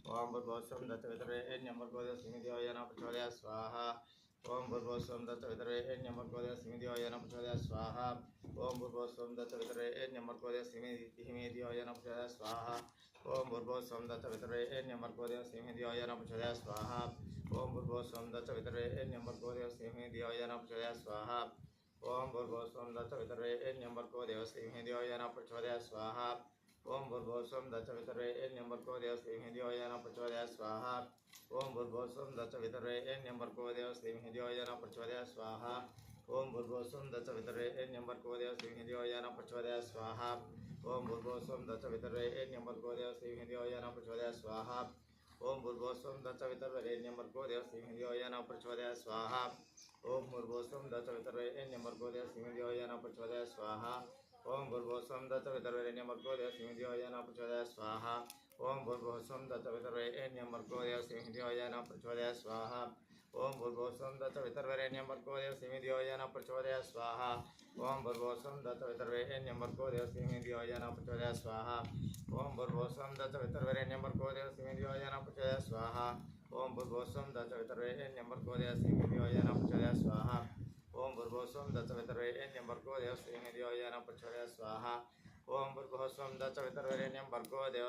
ओम भूर्भुवस्सुं दत्तवितरेण्यं भर्गोदेवस्य येन प्रचोदयात् स्वाहा। ओम भूर्भुवस्सुं दत्तवितरेण्यं भर्गोदेवस्य येन प्रचोदयात् स्वाहा। ओम भूर्भुवस्सुं दत्तवितरेण्यं भर्गोदेवस्य येन प्रचोदयात् स्वाहा। ओम भूर्भुवस्सुं दत्तवितरेण्यं भर्गोदेवस्य येन प्रचोदयात् स्वाहा। ओम भूर्भुवस्सुं दत्तवितरेण्यं भर्गोदेवस्य येन प्रचोदयात् स्वाहा। ओम भूर्भुवस्सुं दत्तवितरेण्यं भर्गोदेवस्य येन प्रचोदयात् स्वाहा। ओम भूर्भुवस्सुं दत्तवितरेण्यं भर्गोदेवस्य येन प्रचोदयात् स्वाहा। ओम भूर्भुवस्सुं दत्तवितरेण्यं भर्गोदेवस्य येन प्रचोदयात् स्वाहा। ओम भूर्भुवस्सुं दत्तवितरेण्यं भर्गोदेवस्य येन प्रचोदयात् स्वाहा। ओम भूर्भुवस्सुं दत्तवितरेण्यं भर्गोदेवस्य येन प्रचोदयात् स्वाहा। ओम भूर्भुवस्सुं दत्तवितरेण्यं भर्गोदेवस्य येन प्रचोदयात् स्वाहा। ओम भूर्भुवस्सुं दत्तवितरेण्यं भर्गोदेवस्य येन प्रचोदयात् स्वाहा। ओम भूर्भुवस्सुं दत्तवितरेण्यं भर्गोदेवस्य येन प्रचोदयात् स्वाहा। ओम भूर्भुवस्सुं दत्तवितरेण्यं भर्गोदेवस्य येन प्रचोदयात् स्वाहा। ओम भूर्भुवस्सुं दत्तवितरेण्यं भर्गोदेवस्य येन प्रचोदयात् स्वाहा। ओम भूर्भुवस्सुं दत्तवितरेण्यं भर्गोदेवस्य येन प्रचोदयात् स्वाहा। ओम भूर्भुवस्सुं दत्तवितरेण्यं भर्गोदेवस्य येन प्रचोदयात् स्वाहा। ओम भूर्भुवस्सुं दत्तवितरेण्यं भर्गोदेवस्य येन प्रचोदयात् स्वाहा। ओम भूर्भुवस्सुं दत्तवितरेण्यं भर्गोदेवस्य येन प्रचोदयात् स्वाहा। ओम भूर्भुवस्सुं दत्तवितरेण्यं भर्गोदेवस्य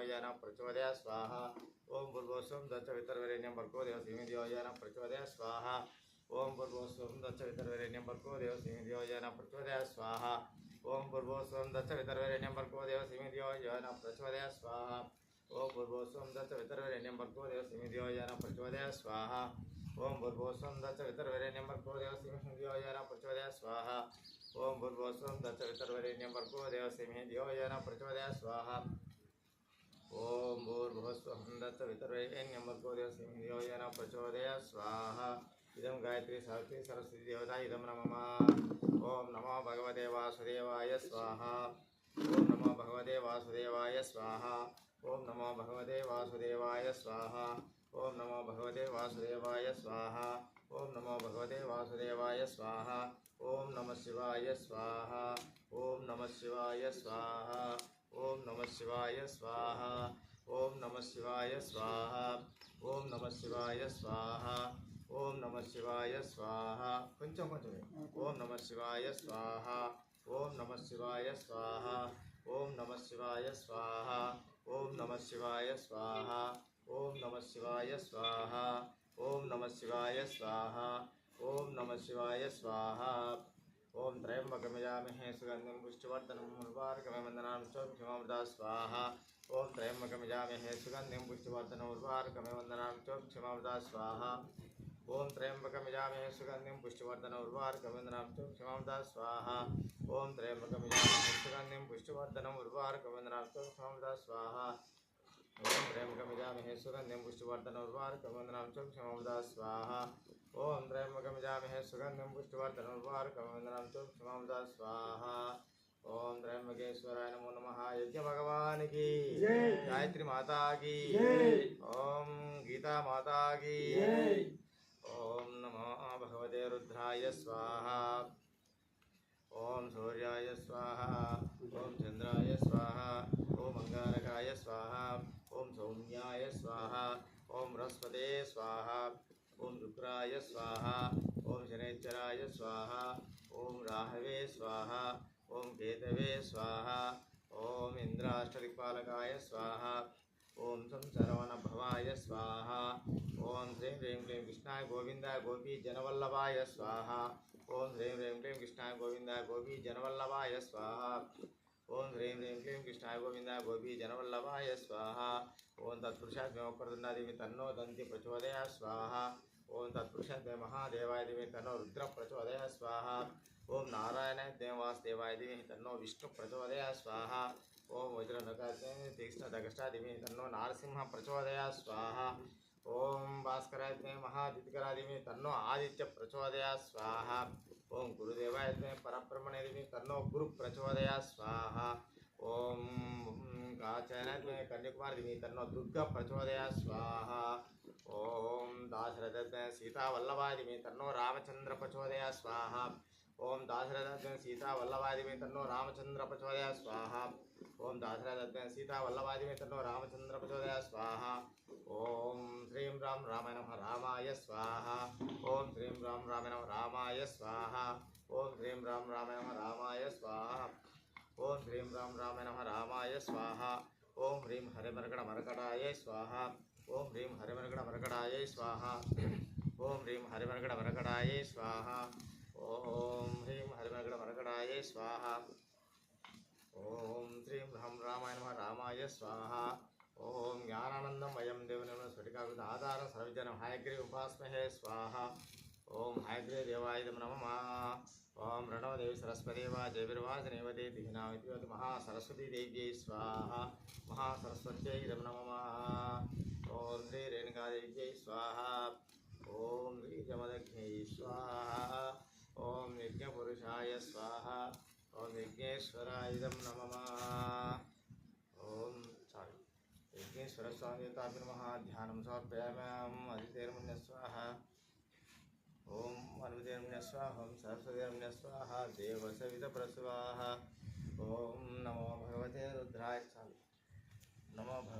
येन प्रचोदयात् स्वाहा। ओम भूर्भुवस्सुं दत्तवितरेण्यं भर्गोदेवस्य येन प्रचोदयात् स्वाहा। ओम भूर्भुवस्सुं दत्तवितरेण्यं भर्गोदेवस्य येन प्रचोदयात् स्वाहा। ओम भूर्भुवस्सुं दत्तवितरेण्यं भर्गोदेवस्य येन प्रचोदयात् स्वाहा। ओम भूर्भुवस्सुं दत्तवितरेण्यं भर्गोदेवस्य येन प्रचोदयात् स्वाहा। ओम भूर्भुवस्सुं दत्तवितरेण्यं भर्गोदेवस्य येन प्रचोदयात् स्वाहा। ओम भूर्भुवस्सुं दत्तवितरेण्यं भर्गोदेवस्य येन प्रचोदयात् स्वाहा। ओम भूर्भुवस्सुं दत्तवितरेण्यं भर्गोदेवस्य येन प्रचोदयात् स्वाहा। इदं गायत्री सावित्री सरस्वती देवता इदं नमः। ओम नमो भगवते वासुदेवाय स्वाहा। ओम नमो भगवते वासुदेवाय स्वाहा। ओम नमो भगवते वासुदेवाय स्वाहा। ओम नमो भगवते वासुदेवाय स्वाहा। ओम नमो भगवते वासुदेवाय स्वाहा। ओम नमः शिवाय स्वाहा। ओम नमः शिवाय स्वाहा। ओम नमः शिवाय स्वाहा। ओम नमः शिवाय स्वाहा। ओम नमः शिवाय स्वाहा। ओम नमः शिवाय स्वाहा। కొంచెం ఓం నమః శివాయ స్వాహ। ఓం నమః శివాయ స్వాహ। ఓం నమః శివాయ స్వాహ। ఓం నమః శివాయ స్వాహ। ఓం నమః శివాయ స్వాహ। ఓం నమః శివాయ స్వాహ। ఓం నమః శివాయ స్వాహ। ఓం త్రయంబకం యజామహే సుగంధిం పుష్టివర్ధనం ఉర్వారుకమివ వందనామి చోక్షమామృతా స్వాహా। ఓం త్రయంబకం యజామహే సుగంధిం పుష్టివర్ధనం ఉర్వారుకమివ వందనామి చోక్షమామృతా స్వాహా। ओम त्र्यंबकं यजामहे सुगंधिं पुष्टिवर्धनं उर्वारुकमिव वन्दनामि चोक्षमामृता स्वाहा। ओम त्र्यंबकं यजामहे सुगंधिं पुष्टिवर्धनं उर्वारुकमिव वन्दनामि चोक्षमामृता स्वाहा। ओम त्र्यंबकं यजामहे सुगंधिं पुष्टिवर्धनं उर्वारुकमिव वन्दनामि चोक्षमामृता स्वाहा। ओम त्र्यंबकं यजामहे सुगंधिं पुष्टिवर्धनं उर्वारुकमिव वन्दनामि चोक्षमामृता स्वाहा। ओम त्र्यंबकेश्वराय नमो नमः। यज्ञ भगवान की जय। गायत्री माता की जय। ओम गीता माता की जय। ओम नमो भगवते रुद्राय स्वाहा। ओम सूर्याय स्वाहा। ओम चंद्राय स्वाहा। ओम अंगारकाय स्वाहा। ओम सौम्याय स्वाहा। ओम बृहस्पते स्वाहा। ओम शुक्राय स्वाहा। ओम शनैश्चराय स्वाहा। ओम राहवे स्वाहा। ओम केतवे स्वाहा। ओम इंद्राष्टदिक्पालकाय स्वाहा। ओम संसरवणभवाय स्वाहा। ओम ह्रीं ह्रीं क्लीं कृष्णाय गोविंदाय गोपी जनवल्लभाय स्वाहा। ओम ह्रीं ह्रीं क्लीं कृष्णाय गोविंदाय गोपी जनवल्लभाय स्वाहा। ओम ह्रीं ह्रीं क्लीं कृष्णाय गोविंदाय गोपी जनवल्लभाय स्वाहा। ओम तत्पुरुषाय वक्रतुण्डादिमि तन्नो दन्ति प्रचोदयात् स्वाहा। ओम तत्पुरुषाय महादेवाय धीमहि तन्नो रुद्र प्रचोदयात् स्वाहा। ओम नारायणाय वासुदेवाय धीमहि तन्नो विष्णु प्रचोदयात् स्वाहा। ओम वज्रनखाय तीक्ष्णदगष्टाय धीमहि तन्नो नारसिंह प्रचोदयात् स्वाहा। ओम भास्कराय महादित्यकराय धीमहि तन्नो आदित्य प्रचोदयात् स्वाहा। ओम गुरुदेवाय परब्रह्मणे धीमहि तन्नो गुरु प्रचोदयात् स्वाहा। ओम काचायनाय कन्याकुमारी धीमहि तन्नो दुर्गा प्रचोदयात् स्वाहा। ओम दाशरथ सीता वल्लभाय धीमहि तन्नो रामचंद्र प्रचोदयात् स्वाहा। ఓం దాశరథాత్మక సీతా వల్లభాదిమే తన్నో రామచంద్ర ప్రచోదయాత్ స్వాహ. ఓం దాశరథాత్మక సీతా వల్లభాదిమే తన్నో రామచంద్ర ప్రచోదయాత్ స్వాహ. ఓం శ్రీం రాం రామాయ నమః రామాయ స్వాహ. ఓం శ్రీం రాం రామాయ నమః రామాయ స్వాహ. ఓం శ్రీం రాం రామాయ నమః రామాయ స్వాహ. ఓం శ్రీం రాం రామాయ నమః రామాయ స్వాహ. ఓం హ్రీం హరిమరగణ మరకటాయ స్వాహ. ఓం హ్రీం హరిమరగణ మరకటాయ స్వాహ. ఓం హ్రీం హరిమరగణ మరకటాయ స్వాహ. ఓం హ్రీం హరిమరగణ మరకటాయ స్వాహ. ఓం శ్రీం రాం రామాయ నమః రామాయ స్వాహ. ఓం జ్ఞానానందం వయం దేవనం స్ఫటికాకృత ఆధారం సర్వజనం హయగ్రీవ ఉపాస్మహే స్వాహ. ఓం హయగ్రీవ దేవాయ నమః. ఓం రణవదేవి సరస్వతి వాజవిర్వాజనేవదే దిహినావతి మహాసరస్వతీ దేవ్యై స్వాహ. మహాసరస్వత్యై నమః. ఓం శ్రీ రేణుకాదేవ్యై స్వాహ. ఓం శ్రీ జమదగ్న్యై స్వాహ. ఓం యజ్ఞపురుషాయ స్వాహ. ఓం యజ్ఞేశ్వరాయ నమః. ఓం యజ్ఞేశ్వర స్వామి నమః. ధ్యానం సమర్పయామ్యాం. అదితేర్మున్య స్వాహ. ఓం అనుదేర్మున్య స్వాహ. ఓం సరస్వతీర్మున్య స్వాహ. దేవసవిత ప్రస్వాహ.